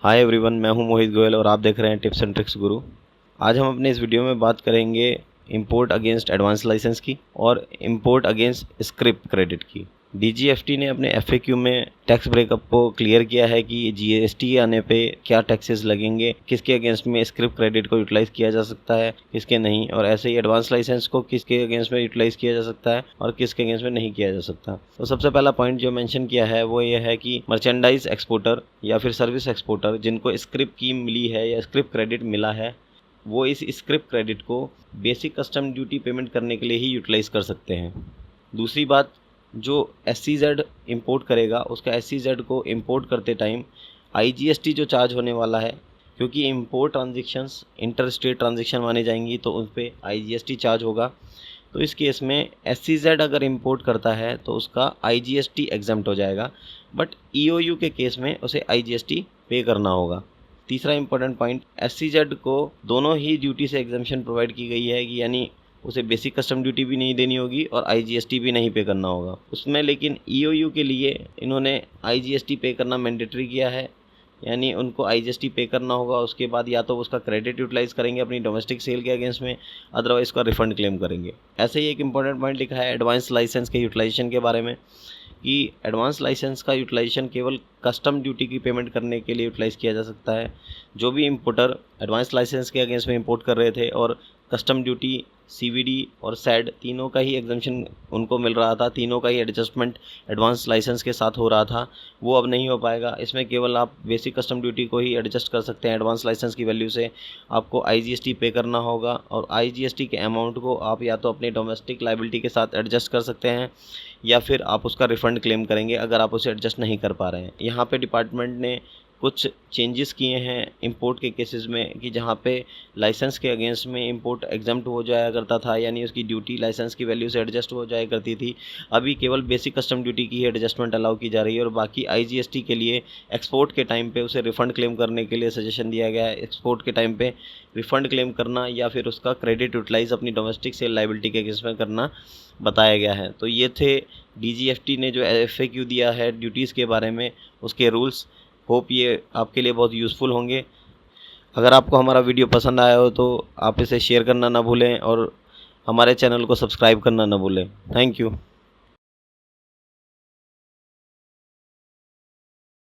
Hi everyone, मैं हूं मोहित गोयल और आप देख रहे हैं टिप्स एंड ट्रिक्स गुरु। आज हम अपने इस वीडियो में बात करेंगे इंपोर्ट अगेंस्ट एडवांस लाइसेंस की और इंपोर्ट अगेंस्ट स्क्रिप्ट क्रेडिट की। डीजीएफटी ने अपने एफएक्यू में टैक्स ब्रेकअप को क्लियर किया है कि जीएसटी आने पे क्या टैक्सेस लगेंगे, किसके अगेंस्ट में स्क्रिप्ट क्रेडिट को यूटिलाइज किया जा सकता है, किसके नहीं, और ऐसे ही एडवांस लाइसेंस को किसके अगेंस्ट में यूटिलाइज किया जा सकता है और किसके अगेंस्ट में नहीं किया जा सकता। तो सबसे पहला पॉइंट जो मेंशन किया है वो ये है कि मर्चेंडाइज एक्सपोर्टर या फिर सर्विस एक्सपोर्टर जिनको स्क्रिप्ट की मिली है या स्क्रिप्ट क्रेडिट मिला है, वो इस स्क्रिप्ट क्रेडिट को बेसिक कस्टम ड्यूटी पेमेंट करने के लिए ही यूटिलाइज कर सकते हैं। दूसरी बात, जो SCZ इंपोर्ट करेगा उसका SCZ को इंपोर्ट करते टाइम IGST जो चार्ज होने वाला है, क्योंकि import transactions inter state transaction माने जाएंगी तो उन पर IGST चार्ज होगा। तो इस केस में SCZ अगर इंपोर्ट करता है तो उसका IGST एग्जम्प्ट हो जाएगा, बट EOU के केस में उसे IGST पे करना होगा। तीसरा इंपॉर्टेंट पॉइंट, SCZ को दोनों ही ड्यूटी से एग्जम्पशन प्रोवाइड की गई है कि यानी उसे बेसिक कस्टम ड्यूटी भी नहीं देनी होगी और IGST भी नहीं पे करना होगा उसमें। लेकिन EOU के लिए इन्होंने IGST पे करना मैंडेटरी किया है, यानी उनको IGST पे करना होगा। उसके बाद या तो उसका क्रेडिट यूटिलाइज करेंगे अपनी डोमेस्टिक सेल के अगेंस्ट में, अदरवाइज उसका रिफंड क्लेम करेंगे। ऐसे ही एक इंपॉर्टेंट पॉइंट लिखा है एडवांस लाइसेंस के यूटिलाइजेशन के बारे में कि एडवांस लाइसेंस का यूटिलाइजेशन केवल कस्टम ड्यूटी की पेमेंट करने के लिए यूटिलाइज किया जा सकता है। जो भी इंपोर्टर एडवांस लाइसेंस के अगेंस्ट में इंपोर्ट कर रहे थे और कस्टम ड्यूटी, CVD और SAD तीनों का ही एग्जम्पशन उनको मिल रहा था, तीनों का ही एडजस्टमेंट एडवांस लाइसेंस के साथ हो रहा था, वो अब नहीं हो पाएगा। इसमें केवल आप बेसिक कस्टम ड्यूटी को ही एडजस्ट कर सकते हैं। एडवांस लाइसेंस की वैल्यू से आपको IGST पे करना होगा और IGST के अमाउंट को आप या तो अपनी डोमेस्टिक लाइबिलिटी के साथ एडजस्ट कर सकते हैं या फिर आप उसका रिफ़ंड क्लेम करेंगे अगर आप उसे एडजस्ट नहीं कर पा रहे हैं। यहाँ पे डिपार्टमेंट ने कुछ चेंजेस किए हैं इंपोर्ट के केसेस में कि जहाँ पे लाइसेंस के अगेंस्ट में इंपोर्ट एग्जम्प्ट हो जाया करता था, यानी उसकी ड्यूटी लाइसेंस की वैल्यू से एडजस्ट हो जाया करती थी। अभी केवल बेसिक कस्टम ड्यूटी की एडजस्टमेंट अलाउ की जा रही है और बाकी IGST के लिए एक्सपोर्ट के टाइम पे उसे रिफ़ंड क्लेम करने के लिए सजेशन दिया गया है। एक्सपोर्ट के टाइम पे रिफ़ंड क्लेम करना या फिर उसका क्रेडिट यूटिलाइज अपनी डोमेस्टिक सेल लाइबिलिटी के अगेंस्ट में करना बताया गया है। तो ये थे DGFT ने जो FAQ दिया है ड्यूटीज़ के बारे में, उसके रूल्स। होप ये आपके लिए बहुत यूज़फुल होंगे। अगर आपको हमारा वीडियो पसंद आया हो तो आप इसे शेयर करना ना भूलें और हमारे चैनल को सब्सक्राइब करना ना भूलें। Thank you.